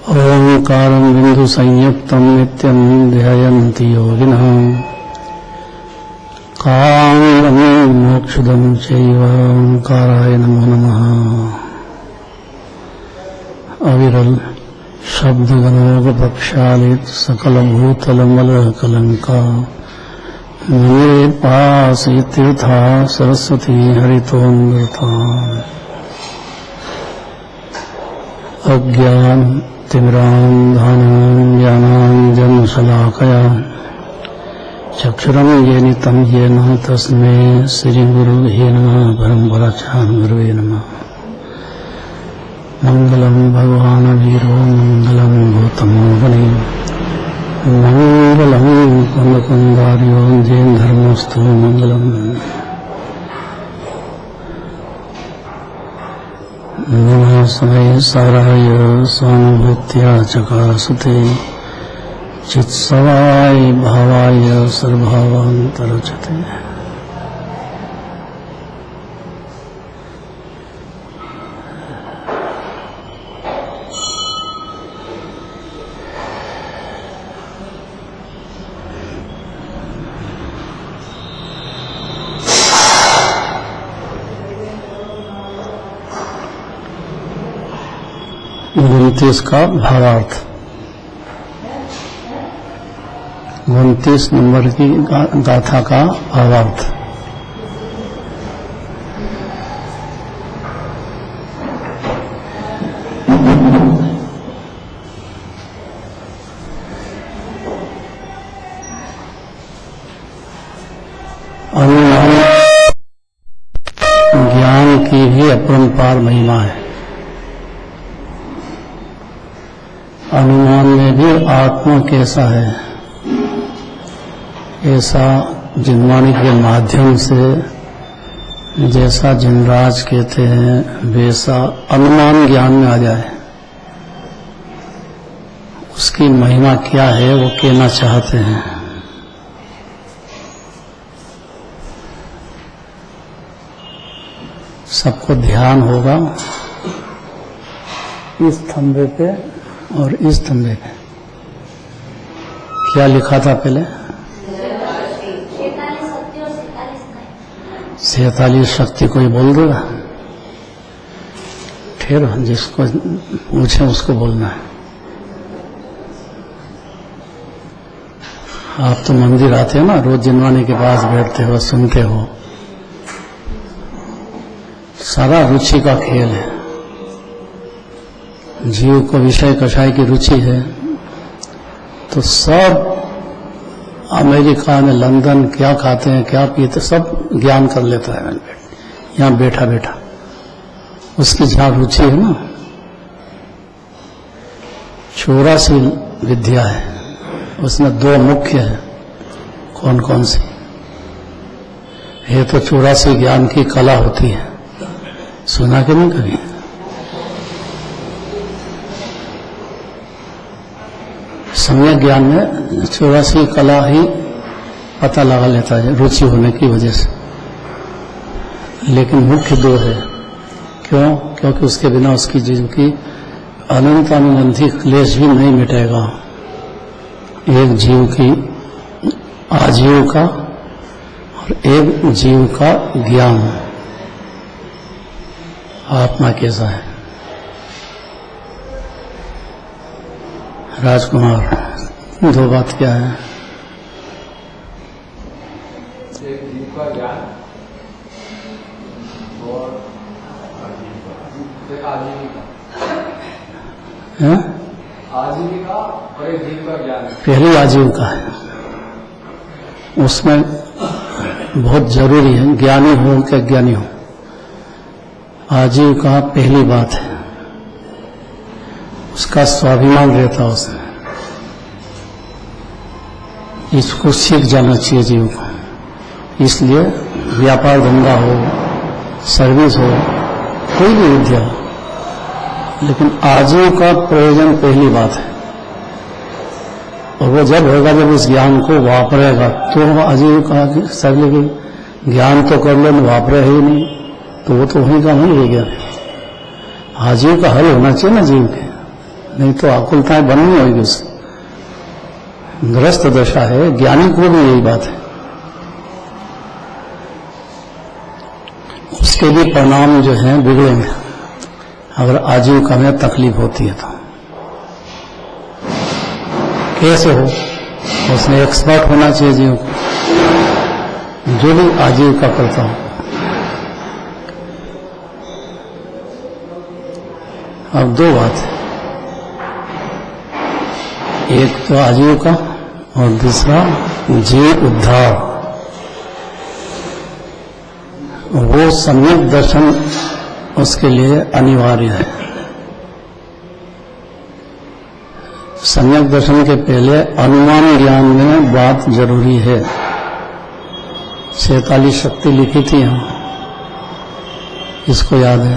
ओंकारं बिन्दुसंयुक्तं नित्यं ध्यायन्ति योगिनः कामं मोक्षदं चैव ओंकाराय नमो नमः। अविरल शब्दगणोपप्रक्षालित सकलभूतलमलकलंका मुने पासी तीर्था सरस्वती हरितोऽमृता अज्ञान तिमिरान्धनां ज्ञानाञ्जनशलाकया चक्षुरं येन येन तस्मै श्रीगुरुवे नमः। परमपराचार्य गुरुवे नमः। मंगलम भगवान् वीरो मंगलम गौतमो मुनि मंगलम कुंदकुंदार्यो जैन धर्मस्तु मंगलम। नमः समय साराय स्वानुभूत्या चकासुते चित्सवाय भावाय सर्वभावान्तरचते। का भावार्थ 29 नंबर की गाथा का भावार्थ। ज्ञान की भी अपरंपार महिमा है। अनुमान में भी आत्मा कैसा है, ऐसा जिनवाणी के माध्यम से जैसा जिनराज कहते हैं वैसा अनुमान ज्ञान में आ जाए, उसकी महिमा क्या है वो कहना चाहते हैं। सबको ध्यान होगा इस थंबे पे और इस थंबे पे क्या लिखा था पहले? 47 शक्ति कोई बोल देगा? ठहरो, जिसको पूछे उसको बोलना है। आप तो मंदिर आते हो ना, रोज जिनवानी के पास बैठते हो, सुनते हो। सारा रुचि का खेल है। जीव को विषय कषाय की रुचि है तो सब अमेरिका में, लंदन क्या खाते हैं क्या पीते सब ज्ञान कर लेता है यहाँ बैठा बैठा। उसकी जहाँ रुचि है ना, 84 विद्या है, उसमें 2 मुख्य है। कौन कौन सी है? तो 84 ज्ञान की कला होती है। सुना कि नहीं कभी? सम्य ज्ञान में 84 कला ही पता लगा लेता है रुचि होने की वजह से। लेकिन मुख्य 2 है। क्यों? क्योंकि उसके बिना उसकी जीव की अनंत अनुबंधी क्लेश भी नहीं मिटेगा। एक जीव की आजीविका और एक जीव का ज्ञान। आत्मा कैसा है? राजकुमार, 2 बात क्या है? एक जीव का ज्ञान और आजीविका। आजीविका और एक जीव का ज्ञान। पहली आजीविका है, उसमें बहुत जरूरी है ज्ञानी हो कि अज्ञानी हो। आजीविका पहली बात है, उसका स्वाभिमान रहता उसमें। इसको सीख जाना चाहिए जीव को। इसलिए व्यापार धंधा हो, सर्विस हो, कोई भी विद्या हो, लेकिन आजीविका प्रयोजन पहली बात है। और वो जब होगा जब उस ज्ञान को वापरेगा तो आजीविका सगले के ज्ञान तो कर लो, वापरे ही नहीं तो वो तो वहीं का वहीं रह गया। आजीव का हल होना चाहिए ना जीव के, नहीं तो आकुलताएं बननी होगी उससे। ग्रस्त दशा है, ज्ञानी को भी यही बात है, उसके भी परिणाम जो हैं बिगड़ेंगे अगर आजीविका में तकलीफ होती है तो। कैसे हो? उसमें एक्सपर्ट होना चाहिए जीव को, जो भी आजीविका करता हो। अब दो बात है, एक तो आजीविका और दूसरा जीव उद्धार। वो सम्यक दर्शन उसके लिए अनिवार्य है। सम्यक दर्शन के पहले अनुमान ज्ञान में बात जरूरी है। 46 शक्ति लिखी थी यहाँ, इसको याद है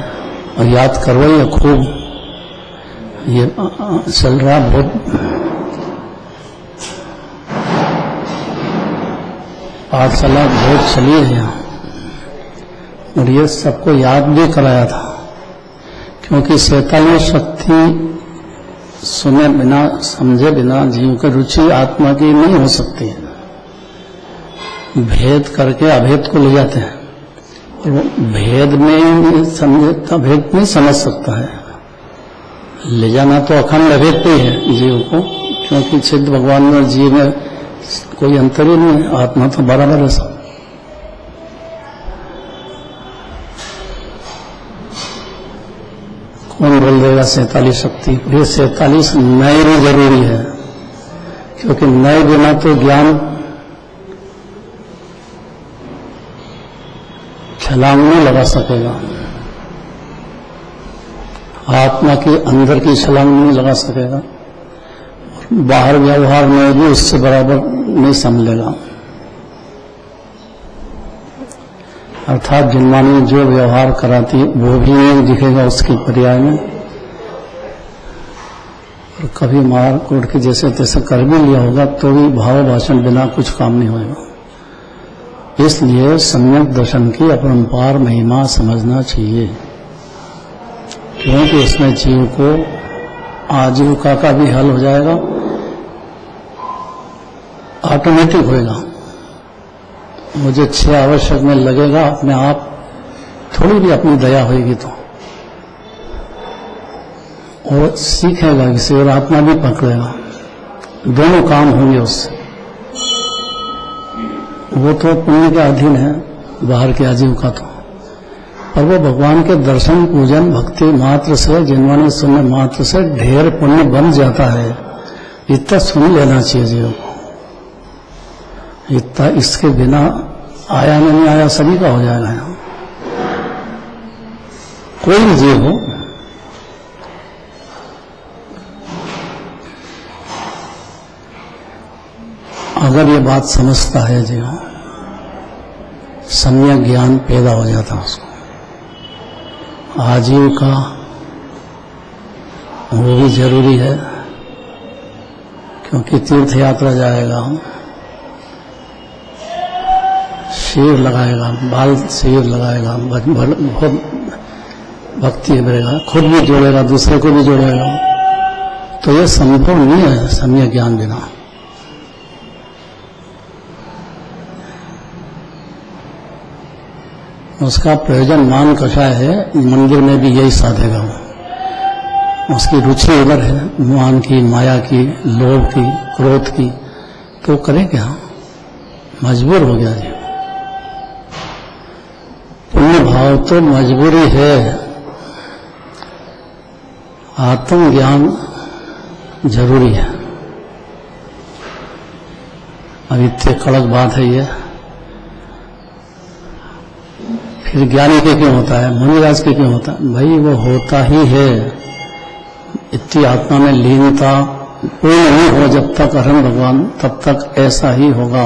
और याद करवाइए खूब। ये चल रहा बहुत, पाठशाला बहुत चली है यहाँ, और ये सबको याद भी कराया था, क्योंकि 47 शक्ति सुने बिना समझे बिना जीव की रुचि आत्मा की नहीं हो सकती है। भेद करके अभेद को ले जाते हैं, और वो भेद में समझे तो भेद नहीं समझ सकता है। ले जाना तो अखंड अभेद पे ही है जीव को, क्योंकि सिद्ध भगवान में जीव में कोई अंतर ही नहीं है, आत्मा तो बराबर है सब। कौन बोल देगा 47 शक्ति? ये 47 नए भी जरूरी है, क्योंकि नए बिना तो ज्ञान छलांग नहीं लगा सकेगा, आत्मा के अंदर की छलांग नहीं लगा सकेगा, और बाहर व्यवहार में भी उससे बराबर नहीं समझेगा। अर्थात जिनवानी जो व्यवहार कराती वो भी नहीं दिखेगा उसकी पर्याय में, और कभी मार कूट के जैसे तैसे कर भी लिया होगा तो भी भाव भाषण बिना कुछ काम नहीं होगा। इसलिए सम्यक दर्शन की अपरंपार महिमा समझना चाहिए, क्योंकि इसमें जीव को आजीविका का भी हल हो जाएगा, ऑटोमेटिक होएगा। मुझे 6 आवश्यक में लगेगा अपने आप, थोड़ी भी अपनी दया होगी तो, और सीखेगा किसी और आत्मा भी पकड़ेगा, दोनों काम होंगे उससे। वो तो पुण्य के अधीन है, बाहर के आजीविका तो, पर वो भगवान के दर्शन पूजन भक्ति मात्र से, जिनवाने सुनने मात्र से ढेर पुण्य बन जाता है। इतना सुन लेना चाहिए जीव को, इतना इसके बिना आया नहीं आया सभी का हो जाएगा। यहाँ कोई भी जीव हो, अगर ये बात समझता है जीव, सम्यक ज्ञान पैदा हो जाता है उसको। आजीविका वो भी जरूरी है, क्योंकि तीर्थ यात्रा जाएगा, शिविर लगाएगा, बाल शिविर लगाएगा, बहुत भक्ति करेगा, खुद भी जोड़ेगा, दूसरे को भी जोड़ेगा, तो ये संभव नहीं है सम्यक ज्ञान बिना। उसका प्रयोजन मान कषाय है, मंदिर में भी यही साधेगा वो। उसकी रुचि उधर है, मान की, माया की, लोभ की, क्रोध की, तो करे क्या? मजबूर हो गया जी। पुण्य भाव तो मजबूरी है, आत्मज्ञान जरूरी है। अब इतने कड़क बात है ये, फिर ज्ञानी के क्यों होता है, मुनिराज के क्यों होता है? भाई वो होता ही है, इतनी आत्मा में लीनता कोई नहीं हो जब तक अहम भगवान, तब तक ऐसा ही होगा।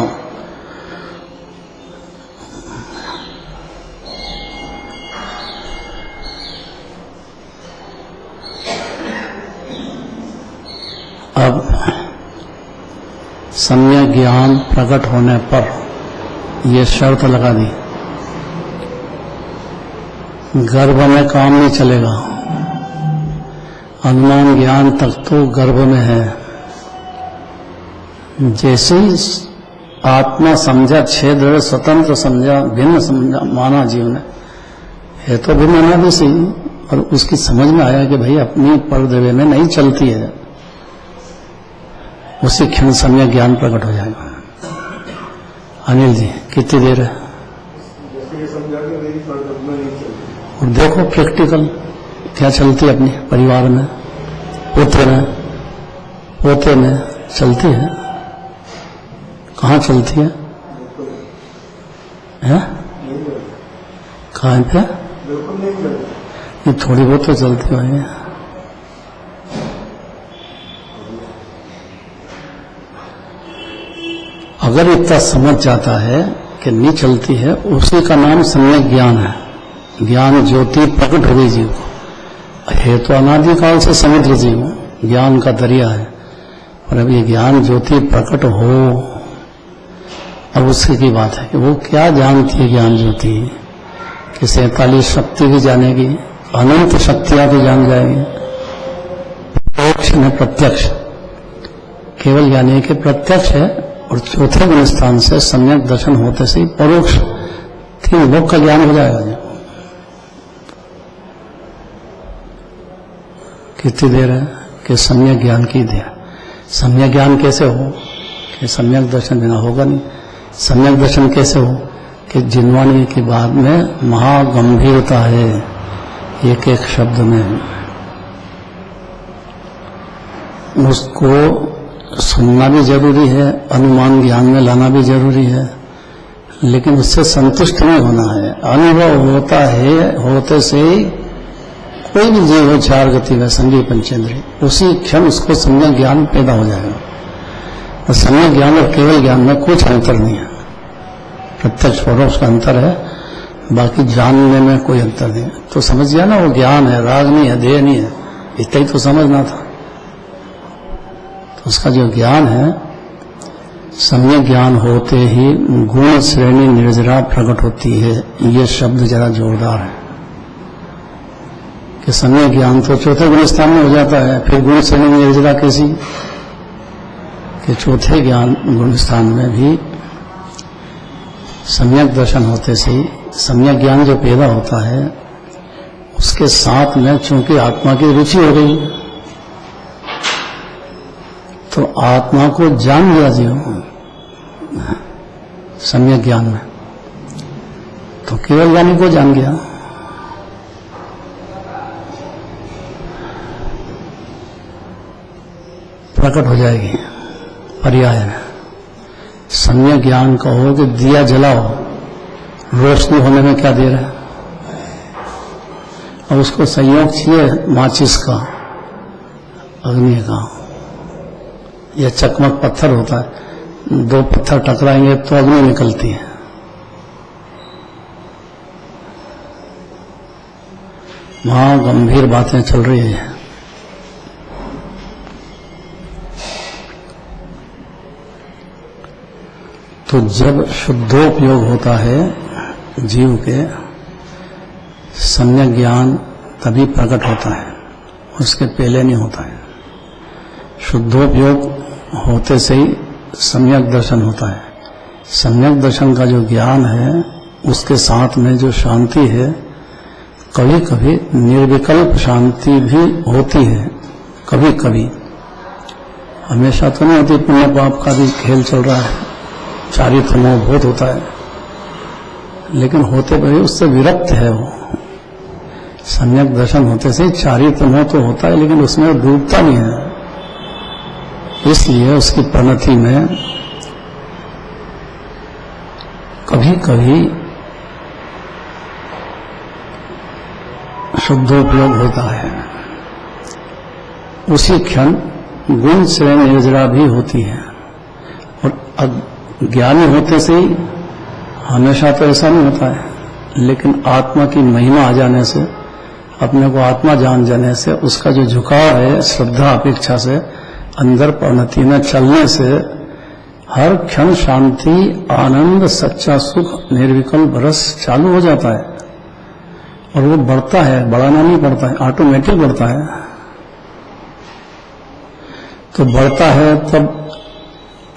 अब सम्यक ज्ञान प्रकट होने पर ये शर्त लगा दी, गर्भ में काम नहीं चलेगा। अनुमान ज्ञान तक तो गर्भ में है। जैसे ही आत्मा समझा, छेद स्वतंत्र समझा, भिन्न समझा, माना जीव ने, है तो भिन्न अनादि से ही, और उसकी समझ में आया कि भाई अपनी परदेवे में नहीं चलती है, उसी क्षण सम्यक ज्ञान प्रकट हो जाएगा। अनिल जी कितनी देर है? और देखो प्रैक्टिकल क्या चलती है अपने परिवार में, पोते में चलती है। कहाँ चलती है? कहाँ पे? ये थोड़ी बहुत तो चलती है। अगर इतना समझ जाता है कि नहीं चलती है, उसी का नाम सम्यक ज्ञान है। ज्ञान ज्योति प्रकट हो गई जीव को। है तो अनादिकाल से समुद्र जीव, ज्ञान का दरिया है, पर अब ये ज्ञान ज्योति प्रकट हो, अब उसकी की बात है कि वो क्या जानती है ज्ञान ज्योति, कि 47 शक्ति भी जानेगी, अनंत शक्तियां भी जान जाएगी। परोक्ष में प्रत्यक्ष, केवल यानी कि प्रत्यक्ष है, और चौथे गुण स्थान से सम्यक दर्शन होते से ही परोक्ष 3 लोक का ज्ञान हो जाएगा। कितनी देर है कि सम्यक ज्ञान की देर। सम्यक ज्ञान कैसे हो कि सम्यक दर्शन बिना होगा नहीं। सम्यक दर्शन कैसे हो कि जिनवाणी की बात में महागंभीरता है, एक एक शब्द में, उसको सुनना भी जरूरी है, अनुमान ज्ञान में लाना भी जरूरी है, लेकिन उससे संतुष्ट नहीं होना है। अनुभव होता है, होते से ही कोई भी जीव हो 4 गति में संजीव पंचेंद्रिय, उसी क्षण उसको सम्यक ज्ञान पैदा हो जाएगा। और सम्यक ज्ञान और केवल ज्ञान में कुछ अंतर नहीं है, प्रत्यक्ष परोक्ष का अंतर है, बाकी जानने में कोई अंतर नहीं है। तो समझ गया ना, वो ज्ञान है, राग नहीं है, देह नहीं है, इतना ही तो समझना था। तो उसका जो ज्ञान है, सम्यक ज्ञान होते ही गुण श्रेणी निर्जरा प्रकट होती है। ये शब्द जरा जोरदार है कि सम्यक ज्ञान तो चौथे गुण स्थान में हो जाता है, फिर गुण श्रेणी निर्जरा कैसी कि चौथे ज्ञान गुण स्थान में भी सम्यक दर्शन होते से ही सम्यक ज्ञान जो पैदा होता है, उसके साथ में चूंकि आत्मा की रुचि हो गई, तो आत्मा को जान लिया जीव सम्यक ज्ञान में, तो केवल ज्ञानी को जान गया। प्रकट हो जाएगी पर्याय में। सम्यक ज्ञान कहो कि दिया जलाओ, रोशनी होने में क्या देर है, और उसको संयोग चाहिए माचिस का, अग्नि का, यह चकमक पत्थर होता है, 2 पत्थर टकराएंगे तो अग्नि निकलती है। वहां गंभीर बातें चल रही है। तो जब शुद्धोपयोग होता है जीव के, सम्यक ज्ञान तभी प्रकट होता है, उसके पहले नहीं होता है। शुद्धोपयोग होते से ही सम्यक दर्शन होता है। सम्यक दर्शन का जो ज्ञान है, उसके साथ में जो शांति है, कभी कभी निर्विकल्प शांति भी होती है, कभी कभी, हमेशा तो नहीं होती। पुण्य पाप का भी खेल चल रहा है, चारित्र मोह बहुत होता है, लेकिन होते पर उससे विरक्त है वो। सम्यक दर्शन होते से चारित्र मोह तो होता है, लेकिन उसमें डूबता नहीं है। इसलिए उसकी प्रणति में कभी कभी शुद्धोपयोग होता है। उसी क्षण गुण से निर्जरा भी होती है। और ज्ञानी होते से ही हमेशा तो ऐसा नहीं होता है, लेकिन आत्मा की महिमा आ जाने से, अपने को आत्मा जान जाने से, उसका जो झुकाव है श्रद्धा अपेक्षा से, अंदर परिणति में चलने से हर क्षण शांति, आनंद, सच्चा सुख, निर्विकल्प रस चालू हो जाता है। और वो बढ़ता है, बढ़ाना नहीं पड़ता है, ऑटोमेटिक बढ़ता है। तो बढ़ता है तब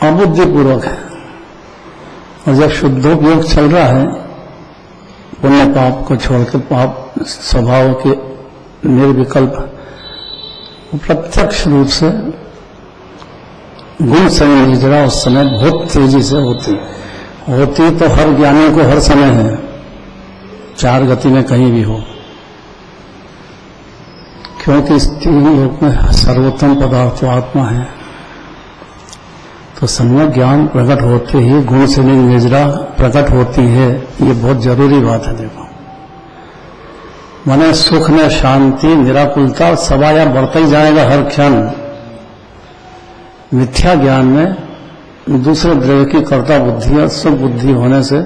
अबुद्धिपूर्वक है, और जब शुद्धोपयोग चल रहा है पुण्य पाप को छोड़कर पाप स्वभाव के निर्विकल्प प्रत्यक्ष रूप से गुण से निर्जरा उस समय बहुत तेजी से होती तो हर ज्ञानी को हर समय है, चार गति में कहीं भी हो, क्योंकि इस तीन लोक में सर्वोत्तम पदार्थ आत्मा है। तो सम्यक ज्ञान प्रकट होते ही गुण से निर्जरा प्रकट होती है, ये बहुत जरूरी बात है। देखो माने सुख में शांति निराकुलता सवाया बढ़ता ही जाएगा हर क्षण। मिथ्या ज्ञान में दूसरे द्रव्य की कर्ता बुद्धि या सब बुद्धि होने से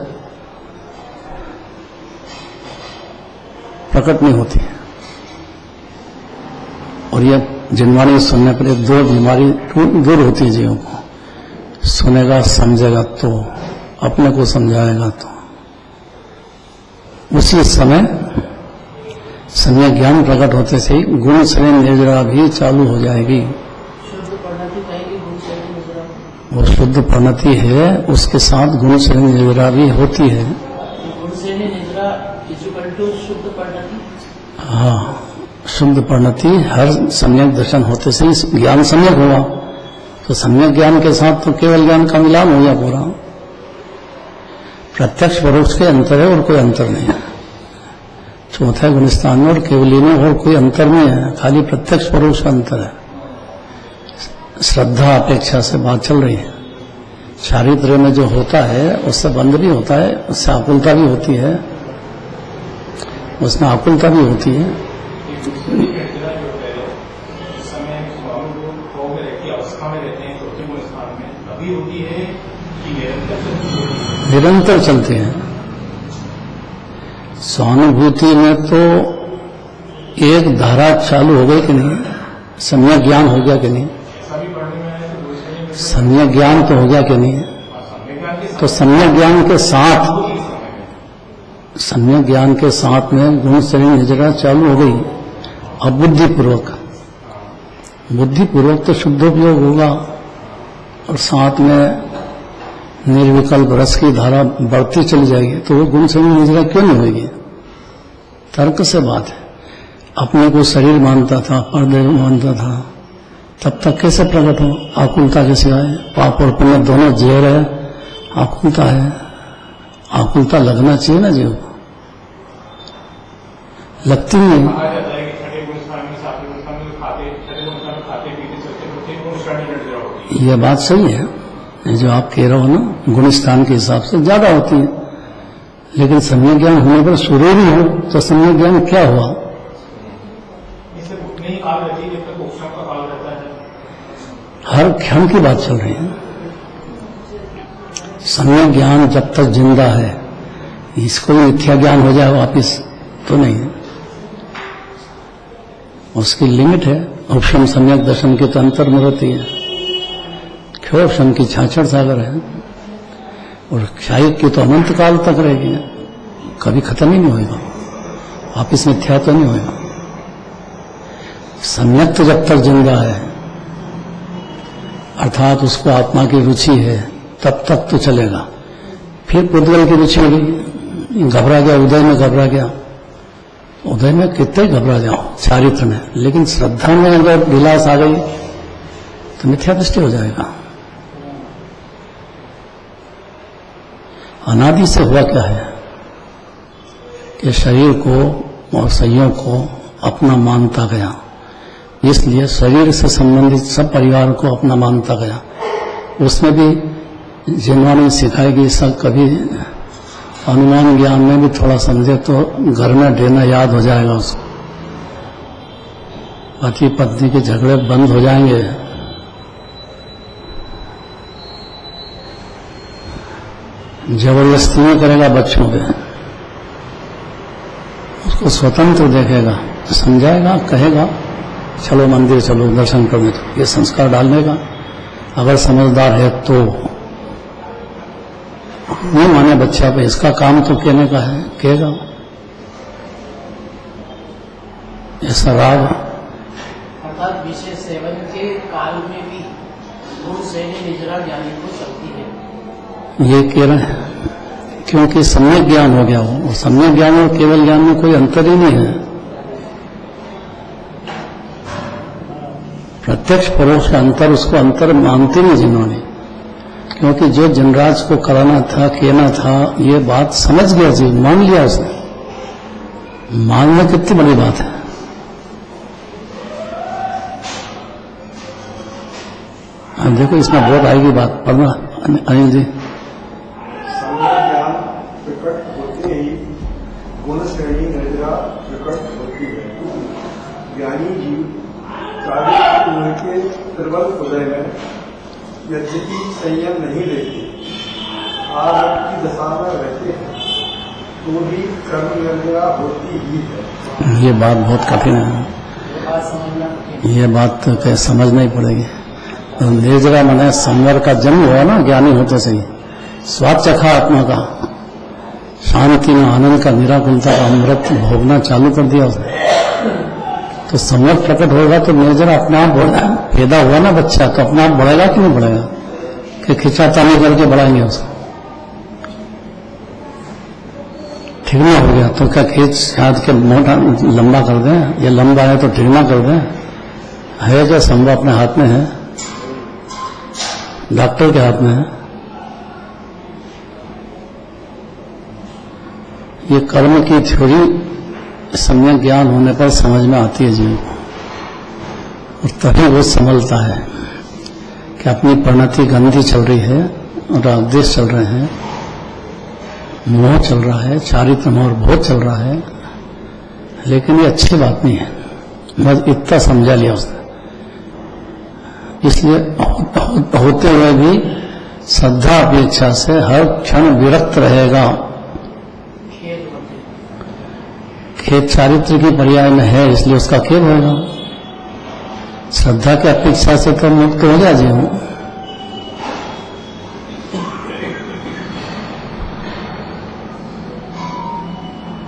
प्रकट नहीं होती है। और यह जिनवाणी सुनने पर एक दो बीमारी दूर होती है जीवों को, सुनेगा समझेगा तो, अपने को समझाएगा तो, उसी समय सम्यक ज्ञान प्रकट होते से ही गुण से निर्जरा भी चालू हो जाएगी। वो शुद्ध प्रणति है, उसके साथ गुण से निर्जरा भी होती है। हाँ, शुद्ध प्रणति हर सम्यक दर्शन होते से ही ज्ञान सम्यक होगा। तो सम्यक ज्ञान के साथ तो केवल ज्ञान का मिलान हो गया पूरा। प्रत्यक्ष परोक्ष के अंतर है और कोई अंतर नहीं है। चौथा गुणस्थान में और केवली में और कोई अंतर नहीं है, खाली प्रत्यक्ष परोक्ष का अंतर है। श्रद्धा अपेक्षा से बात चल रही है। चारित्र में जो होता है उससे बंध भी होता है, उससे आकुलता भी होती है, उसमें आकुलता भी होती है। निरंतर चलते हैं। स्वानुभूति में तो एक धारा चालू हो गई कि नहीं, सम्यक ज्ञान हो गया कि नहीं, सम्यक ज्ञान तो हो गया कि नहीं। तो सम्यक ज्ञान के साथ में गुण से निर्जरा चालू हो गई। अब बुद्धिपूर्वक तो शुद्धोपयोग होगा और साथ में निर्विकल्प रस की धारा बढ़ती चली जाएगी। तो वो गुण से निर्जरा क्यों नहीं होगी? तर्क से बात है। अपने को शरीर मानता था, परदेह मानता था, तब तक कैसे प्रकट हो? आकुलता के सिवाय पाप और पुण्य दोनों जेर है, आकुलता है। आकुलता लगना चाहिए ना जीव को, लगती नहीं। यह बात सही है, जो आप कह रहे हो ना, गुणस्थान के हिसाब से ज्यादा होती है। लेकिन सम्यक ज्ञान होने पर सूर्य भी हो तो सम्यक ज्ञान क्या हुआ? हर क्षण की बात चल रही है। सम्यक ज्ञान जब तक जिंदा है, इसको भी मिथ्या ज्ञान हो जाए वापिस तो नहीं है, उसकी लिमिट है। उपशम सम्यक दर्शन के तो अंतर में रहती है। क्षोभशम की छाछड़ सागर है और क्षायिक की तो अनंत काल तक रहेगी, कभी खत्म ही नहीं होगा, वापिस मिथ्या तो नहीं होगा। सम्यक तो जब तक जिंदा है, अर्थात उसको आत्मा की रुचि है, तब तक तो चलेगा। फिर पुद्गल की रुचि हो गई, घबरा गया, उदय में घबरा गया, उदय में कितने घबरा जाओ चारित्र में, लेकिन श्रद्धा में अगर विलास आ गई तो मिथ्या दृष्टि हो जाएगा। अनादि से हुआ क्या है कि शरीर को और संयोग को अपना मानता गया, इसलिए शरीर से संबंधित सब परिवार को अपना मानता गया। उसमें भी जिन्होंने सिखाएगी सब, कभी अनुमान ज्ञान में भी थोड़ा समझे तो घर में देना याद हो जाएगा उसको, पति पत्नी के झगड़े बंद हो जाएंगे। जबरदस्ती में करेगा बच्चों पे, उसको स्वतंत्र देखेगा, समझाएगा, कहेगा चलो मंदिर चलो दर्शन करने, तो ये संस्कार डालने का। अगर समझदार है तो नहीं माने बच्चा पे, इसका काम तो कहने का है, कहेगा। ऐसा राग अर्थात विषय सेवन के काल में भी गुण शैली निजरा ज्ञानी को चलती है। ये केवल क्योंकि सम्यक ज्ञान हो गया वो सम्यक ज्ञान और केवल ज्ञान में कोई अंतर ही नहीं है। प्रत्यक्ष परोक्ष का अंतर उसको अंतर मानते नहीं जिन्होंने, क्योंकि जो जनराज को कराना था कहना था ये बात समझ गया जी, मान लिया उसने। मानना कितनी बड़ी बात है। अब देखो इसमें बहुत आएगी बात, पढ़ना अनिल जी। ज्ञान प्रकट होते ही गुण श्रेणी नजरा प्रकट होती है। ज्ञानी जीव कार्य के प्रबल हृदय में यद्यपि संयम नहीं लेते, आग की दशा में रहते हैं, तो भी कर्म नजरा होती ही है। ये बात बहुत कठिन है, ये बात तो क्या समझना ही पड़ेगी। निर्जरा माने संवर का जन्म हुआ ना ज्ञानी होते से ही, स्वाद चखा आत्मा का, शांति में आनंद का, निराकुलता का अमृत भोगना चालू कर दिया उसने, तो संवर प्रकट होगा तो निर्जरा अपने आप पैदा हुआ ना बच्चा, तो अपने आप बढ़ेगा कि नहीं बढ़ेगा, कि खिंचातानी करके बढ़ाएंगे उसको। ठिकना हो गया तो क्या खींच हाथ के मोटा लंबा कर दें, ये लंबा है तो ठिकना कर दें, है क्या संभव अपने हाथ में है, डॉक्टर के हाथ में है। ये कर्म की थ्योरी सम्यक ज्ञान होने पर समझ में आती है जीव को, और तभी वो समझता है कि अपनी परिणति गंदी चल रही है, रागद्वेष चल रहे हैं, मोह चल रहा है, चारित्र मोह बहुत चल रहा है, लेकिन ये अच्छी बात नहीं है। बस इतना समझा लिया उसने, इसलिए होते हुए भी श्रद्धा अपेक्षा से हर क्षण विरक्त रहेगा। खेद चारित्र की पर्याय में है, इसलिए उसका खेद होगा। श्रद्धा की अपेक्षा से तो मुक्त हो गया जीव।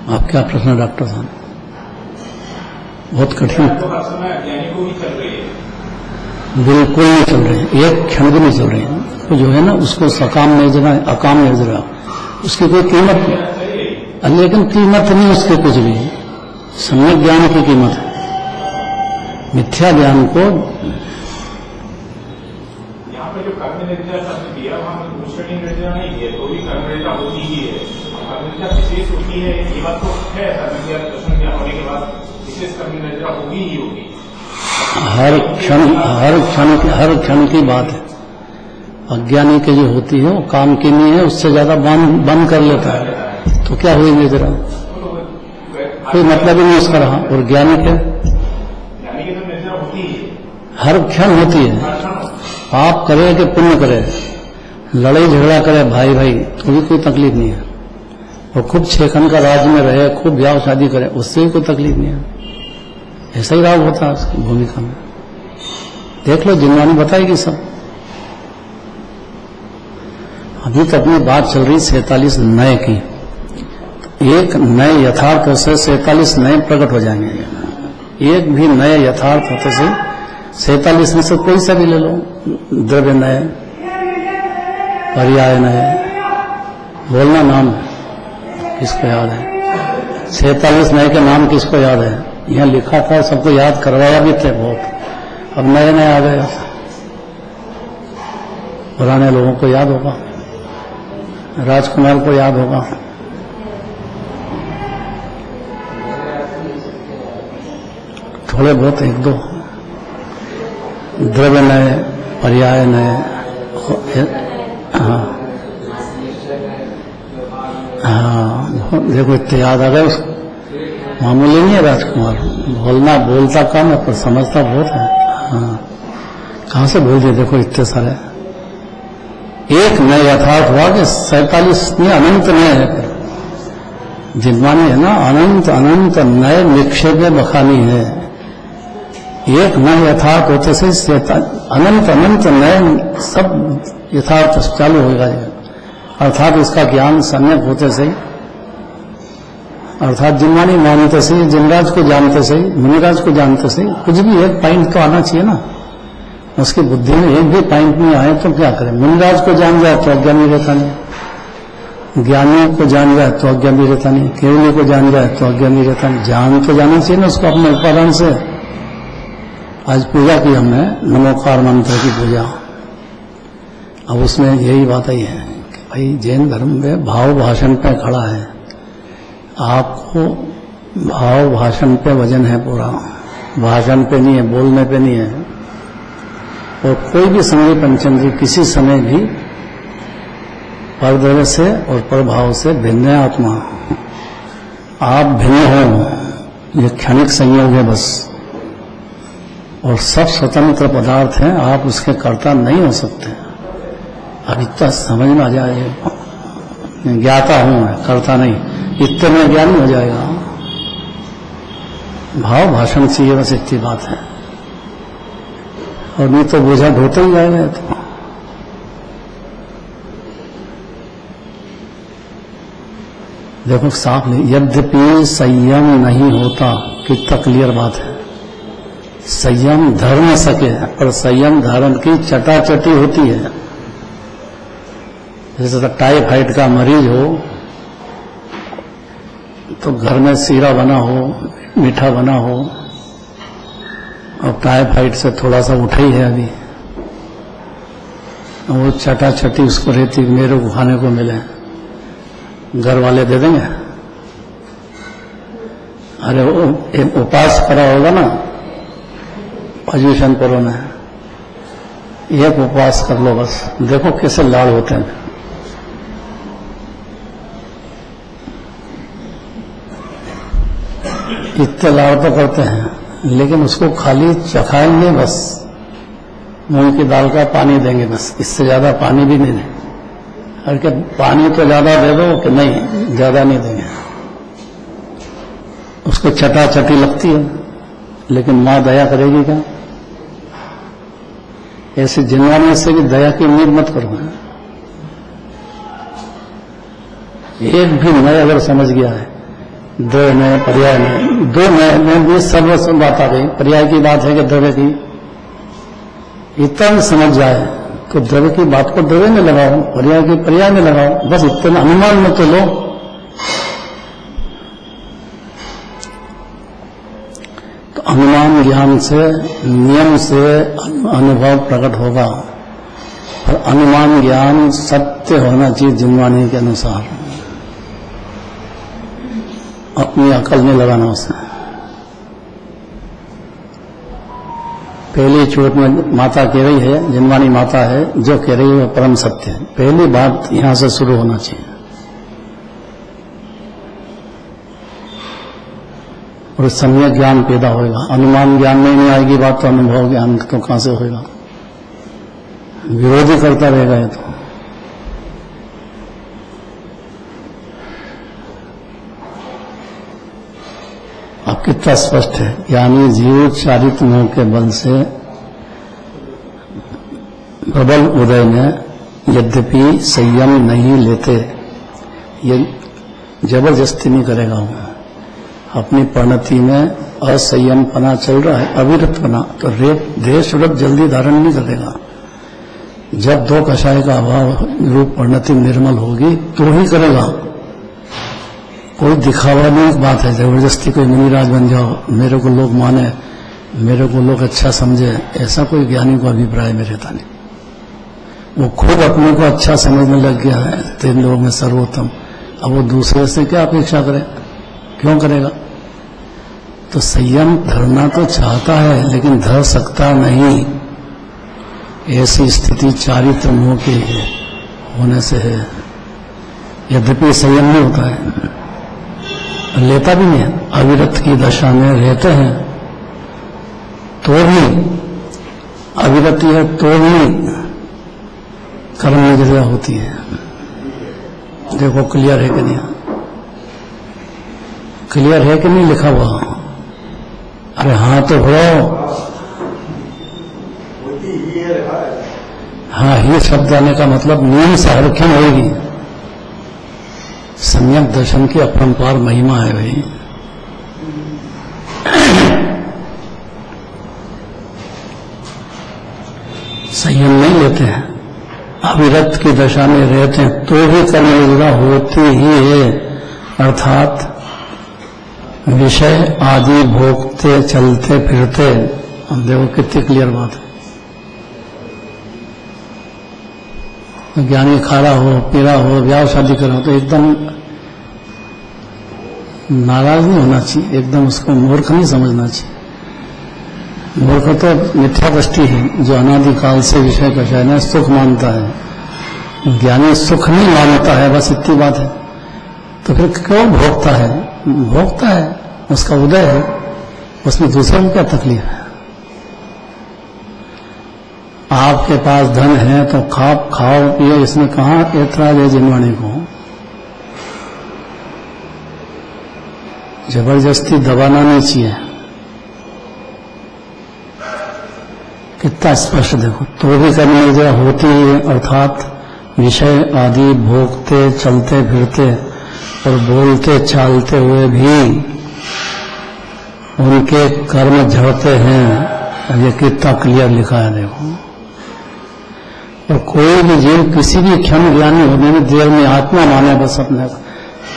आप क्या प्रश्न है डॉक्टर साहब? बहुत कठिन, बिल्कुल नहीं चल रही, एक क्षण भी नहीं चल रही। तो जो है ना उसको सकाम निर्जरा अकाम निर्जरा, उसकी कोई कीमत नहीं, लेकिन कीमत नहीं उसके कुछ भी। सम्यक ज्ञान की कीमत है, मिथ्या ज्ञान को। यहाँ पे जो कर्म निर्जरा शब्द दिया वहाँ पर दूसरी निर्जरा नहीं है, तो भी कर्म निर्जरा होती ही है। कर्म निर्जरा विशेष होती है, ये बात तो है। दर्शन ज्ञान होने के बाद विशेष कर्म निर्जरा होगी ही होगी। हर क्षण की बात है। अज्ञानी के जो होती है वो काम की नहीं है, उससे ज्यादा बंद कर लेता है, तो क्या हुई निर्जरा, कोई मतलब ही नहीं उसका रहा। और ज्ञानी के तो निर्जरा होती है, हर क्षण होती है। पाप करे कि पुण्य करे, लड़ाई झगड़ा करे भाई भाई, तो भी कोई तकलीफ नहीं है। और खूब छेखन का राज में रहे, खूब ब्याह शादी करे, उससे भी कोई तकलीफ नहीं है। ऐसा ही राग होता है उसकी भूमिका में। देख लो जिनवानी बताएगी सब। अभी तो अपनी बात चल रही 47 नए की, एक नए यथार्थ से 47 नए प्रकट हो जाएंगे। एक भी नए यथार्थ होते से 47 में से कोई सा भी ले लो, द्रव्य नए, पर्याय नए, बोलना नाम किसको याद है? 47 नए के नाम किसको याद है? यहाँ लिखा था, सबको याद करवाया भी थे बहुत, अब नए नए आ गए। पुराने लोगों को याद होगा, राजकुमार को याद होगा, थोड़े बहुत एक दो द्रव्य नए, पर्याय नए। हाँ हाँ, देखो इतने याद आ गए उसको। मामूली नहीं है राजकुमार, बोलता कम है पर समझता बहुत है। हाँ, कहाँ से बोल दिए, देखो इतने सारे। एक नए यथार्थ हुआ कि 47 में अनंत नए है। जिनवानी है ना, अनंत अनंत नए निक्षेप में बखानी है। एक नए यथार्थ होते से अनंत अनंत नए सब यथार्थ चालू होगा। अर्थात इसका ज्ञान सम्यक होते से, अर्थात जिनवानी मानते से, जिनराज को जानते से, मुनिराज को जानते से, कुछ भी एक पॉइंट तो आना चाहिए ना। उसकी बुद्धि में एक भी पॉइंट नहीं आए तो क्या करें। मुनिराज को जान जाए तो अज्ञान भी रहता नहीं, ज्ञानियों को जान जाए तो अज्ञान भी रहता नहीं, केवली को जान जाए तो अज्ञान भी रहता नहीं। जान तो जाना चाहिए ना उसको अपने उपादान से। आज पूजा की हमने नमोकार मंत्र की पूजा, अब उसमें यही बात आई है कि भाई जैन धर्म में भाव भाषण पे खड़ा है, आपको भाव भाषण पे वजन है पूरा, भाषण पे नहीं है, बोलने पे नहीं है। और कोई भी समय पंचेंद्रिय किसी समय भी परद्रव्य से और प्रभाव से भिन्न है आत्मा। आप भिन्न हो, ये क्षणिक संयोग है बस, और सब स्वतंत्र पदार्थ हैं, आप उसके कर्ता नहीं हो सकते। अब इतना समझ में आ जाए, ज्ञाता हूं मैं, कर्ता नहीं, इतने में ज्ञान हो जाएगा। भाव भाषण चाहिए बस, इतनी बात है। और नहीं तो बोझा ढोते ही जाएगा। तो देखो साफ नहीं, यद्यपि संयम नहीं होता, कितना क्लियर बात है। संयम धर न सके, पर संयम धारण की चटाचटी होती है। जैसे टाइफाइड का मरीज हो तो घर में सीरा बना हो, मीठा बना हो, और टाइफाइड से थोड़ा सा उठा ही है अभी, वो चटाचटी उसको रहती, मेरे को खाने को मिले, घर वाले दे देंगे। अरे वो एक उपास करा होगा ना पोजीशन पर होना है, एक उपवास कर लो बस, देखो कैसे लाड़ होते हैं। इतने लाड़ तो करते हैं, लेकिन उसको खाली चखाएंगे बस, मूंग की दाल का पानी देंगे बस, इससे ज्यादा पानी भी नहीं देंगे। अरे क्या पानी तो ज्यादा दे दो कि नहीं, ज्यादा नहीं देंगे। उसको चटाचटी लगती है, लेकिन मां दया करेगी क्या? ऐसे जिनवाने से भी दया की उम्मीद मत करो। एक भी मैं अगर समझ गया है, द्रव्य में पर्याय में, दो में भी सर्वस्व बात आ गई। पर्याय की बात है कि द्रव्य की, इतना समझ जाए तो द्रव्य की बात को द्रव्य में लगाओ, पर्याय की पर्याय में लगाओ, बस इतना अनुमान में तो लो। तो अनुमान ज्ञान से, नियम से अनुभव प्रकट होगा, और अनुमान ज्ञान सत्य होना चाहिए जिनवाणी के अनुसार, अपनी अकल नहीं लगाना उसमें। पहली चोट में माता कह रही है, जिनवाणी माता है, जो कह रही है वो परम सत्य है। पहली बात यहां से शुरू होना चाहिए। और सम्यक ज्ञान पैदा होगा। अनुमान ज्ञान में नहीं आएगी बात तो अनुभव ज्ञान तो कहां से होगा? विरोधी करता रहेगा ये तो। अब कितना स्पष्ट है, यानी जीव चारित्र मोह के बल से प्रबल उदय में यद्यपि संयम नहीं लेते, ये जबरदस्ती नहीं करेगा वो, अपनी परिणति में असंयम पना चल रहा है, अविरत पना, तो देश व्रत जल्दी धारण नहीं करेगा। जब दो कषाय का अभाव रूप परिणति निर्मल होगी तो ही करेगा। कोई दिखावा नहीं बात है, जबरदस्ती कोई मुनिराज बन जाओ, मेरे को लोग माने, मेरे को लोग अच्छा समझे, ऐसा कोई ज्ञानी को अभिप्राय में रहता नहीं। वो खुद अपने को अच्छा समझने लग गया है, 3 लोगों में सर्वोत्तम। अब वो दूसरे से क्या अपेक्षा करे, क्यों करेगा? तो संयम धरना तो चाहता है, लेकिन धर सकता नहीं। ऐसी स्थिति चारित्र मोह के होने से है। यद्यपि संयम नहीं होता है, लेता भी नहीं है, अविरत की दशा में रहते हैं तो भी, अविरति है तो भी कर्म निद्रा होती है। देखो क्लियर है कि नहीं? क्लियर है कि नहीं लिखा हुआ? अरे हाँ तो हो। हाँ, ही शब्द आने का मतलब नियम से हरख्यम होगी। सम्यक दर्शन की अपरंपार महिमा है भाई। संयम नहीं लेते हैं, अविरत की दशा में रहते हैं तो भी कर्म निद्रा होती ही है, अर्थात विषय आदि भोगते चलते फिरते। हम देखो कितनी क्लियर बात है। ज्ञानी खा रहा हो, पी रहा हो, ब्याह शादी कर रहा हो तो एकदम नाराज नहीं होना चाहिए, एकदम उसको मूर्ख नहीं समझना चाहिए। मूर्ख तो मिथ्या दृष्टि है, जो अनादिकाल से विषय का शयन सुख मानता है। ज्ञानी सुख नहीं मानता है, बस इतनी बात है। तो फिर क्यों भोगता है? भोगता है, उसका उदय है, उसमें दूसरे को क्या तकलीफ है? आपके पास धन है तो खाओ पियो, इसमें कहाँ ऐतराज है जिनवाणी को? जबरदस्ती दबाना नहीं चाहिए। कितना स्पष्ट देखो, तो भी कर्म निद्रा होती है, अर्थात विषय आदि भोगते चलते फिरते और बोलते चालते हुए भी उनके कर्म झड़ते हैं। ये कितना क्लियर लिखा है देखो। और कोई भी जीव किसी भी क्षण ज्ञानी होने में देर में आत्मा माने, बस अपने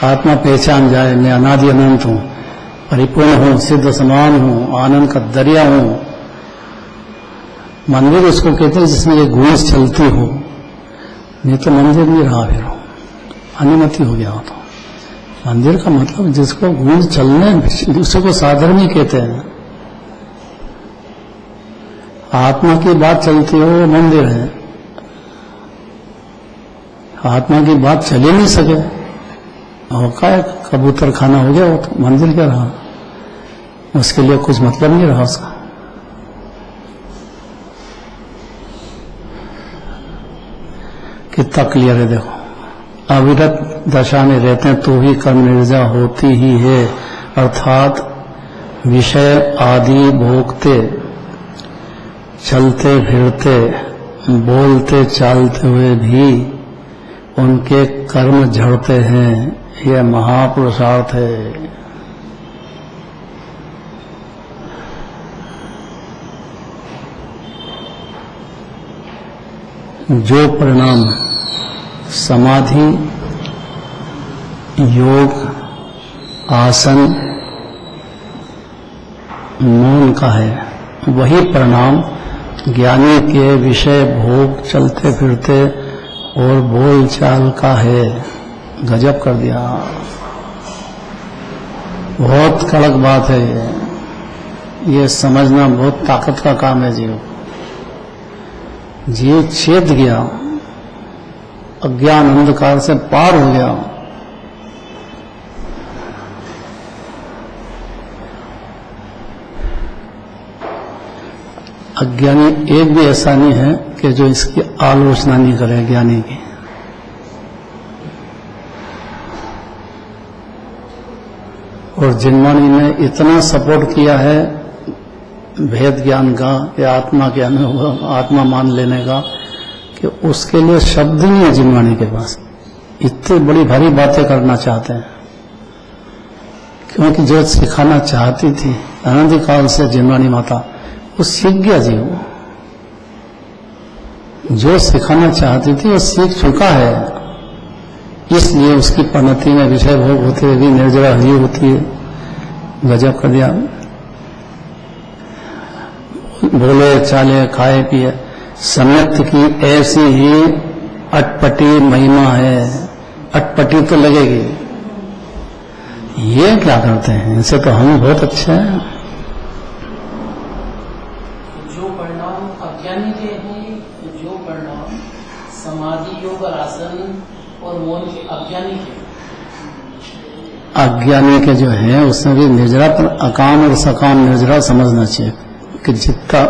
आत्मा पहचान जाए, मैं अनादि अनंत हूँ, परिपूर्ण हूँ, सिद्ध समान हूँ, आनंद का दरिया हूँ। मंदिर उसको कहते हैं जिसमें ये गूंज चलती हो, नहीं तो मंदिर नहीं रहा, फिर अनुमति हो गया हो। तो मंदिर का मतलब जिसको गूंज चलने, दूसरे को साधर्मी कहते हैं। आत्मा की बात चलती हो वो मंदिर है, आत्मा की बात चल ही नहीं सके, और का कबूतर खाना हो गया, वो तो मंदिर क्या रहा? उसके लिए कुछ मतलब नहीं रहा उसका। कितना क्लियर है देखो। अविरत दशा में रहते हैं तो भी कर्म निद्रा होती ही है, अर्थात विषय आदि भोगते चलते फिरते बोलते चालते हुए भी उनके कर्म झड़ते हैं। यह महापुरुषार्थ है। जो परिणाम समाधि, योग, आसन, मौन का है, वही परिणाम ज्ञानी के विषय भोग चलते फिरते और बोल चाल का है। गजब कर दिया, बहुत कड़क बात है ये समझना बहुत ताकत का काम है। जीव छेद गया, अज्ञान अंधकार से पार हो गया। अज्ञानी एक भी ऐसा नहीं है कि जो इसकी आलोचना नहीं करे ज्ञानी की। और जिनवाणी ने इतना सपोर्ट किया है भेद ज्ञान का या आत्मा के अनुभव, आत्मा मान लेने का, कि उसके लिए शब्द नहीं है जिनवाणी के पास। इतनी बड़ी भारी बातें करना चाहते हैं, क्योंकि जो सिखाना चाहती थी अनंतकाल से जिनवाणी माता, वो सीख गया जीव। जो सिखाना चाहती थी वो सीख चुका है, इसलिए उसकी परिणति में विषय भोग होते हुए भी निर्जरा ही होती है। गजब कर दिया। बोले चाले खाए पिए, सम्यक्त की ऐसी ही अटपटी महिमा है। अटपटी तो लगेगी, ये क्या करते हैं, इनसे तो हम बहुत अच्छे हैं। जो परिणाम अज्ञानी के हैं, जो परिणाम समाधि, योग और आसन और मौन के अज्ञानी के, अज्ञानी के जो है उसमें भी निर्जरा, पर अकाम और सकाम निर्जरा समझना चाहिए। कि जितना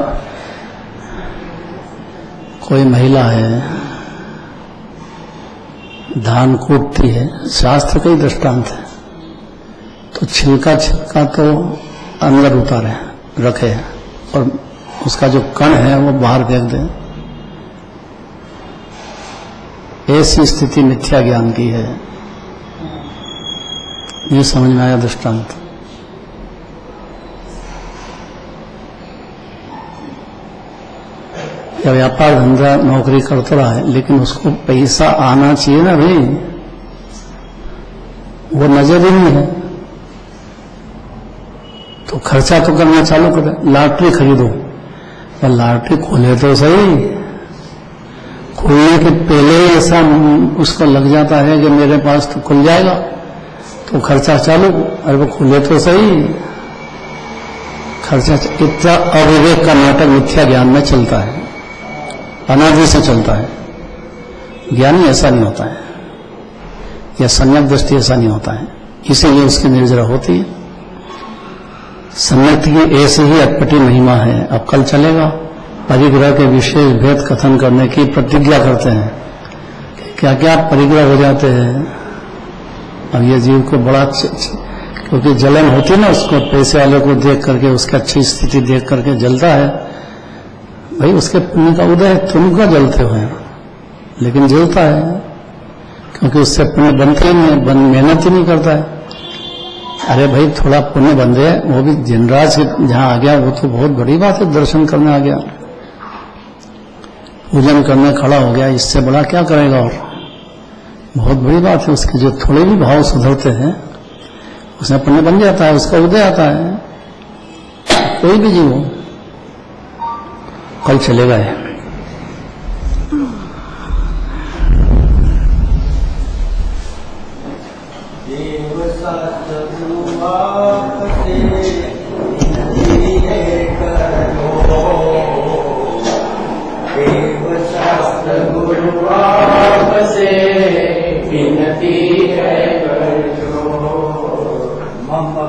कोई महिला है धान कूटती है, शास्त्र का ही दृष्टांत है, तो छिलका तो अंदर उतारे रखे और उसका जो कण है वो बाहर फेंक दे। ऐसी स्थिति मिथ्या ज्ञान की है। ये समझ में आया दृष्टांत। या व्यापार धंधा नौकरी करता रहा है, लेकिन उसको पैसा आना चाहिए ना भाई, वो नजर ही नहीं है। तो खर्चा तो करना चालू करे। लॉटरी खरीदो, पर लॉटरी खोले तो सही, खोलने के पहले ऐसा उसको लग जाता है कि मेरे पास तो खुल जाएगा, तो खर्चा चालू। अरे वो खुले तो सही, खर्चा। इतना अविवेक का नाटक मिथ्या ज्ञान में चलता है, अनादि से चलता है। ज्ञानी ऐसा नहीं होता है, या सम्यक दृष्टि ऐसा नहीं होता है, इसीलिए उसकी निर्जरा होती है। सम्यक की ऐसी ही अटपटी महिमा है। अब कल चलेगा परिग्रह के विशेष भेद कथन करने की प्रतिज्ञा करते हैं, क्या क्या परिग्रह हो जाते हैं। अब ये जीव को बड़ा क्योंकि जलन होती है ना, उसको पैसे वाले को देख करके, उसकी अच्छी स्थिति देख करके जलता है। भाई उसके पुण्य का उदय है, तुम क्यों जलते हो, लेकिन जलता है क्योंकि उससे पुण्य बनते ही नहीं, मेहनत ही नहीं करता है। अरे भाई थोड़ा पुण्य बन गया, वो भी जिनराज जहां आ गया, वो तो बहुत बड़ी बात है। दर्शन करने आ गया, पूजन करने खड़ा हो गया, इससे बड़ा क्या करेगा, और बहुत बड़ी बात है। उसके जो थोड़े भी भाव सुधरते हैं, उसमें पुण्य बन जाता है, उसका उदय आता है। कोई भी जीव हो, कल चलेगा है।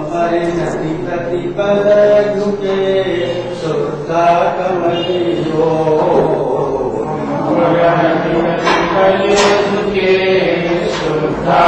परिणति प्रतिपद झुके शुद्धा कमलियो, झुके शुद्धा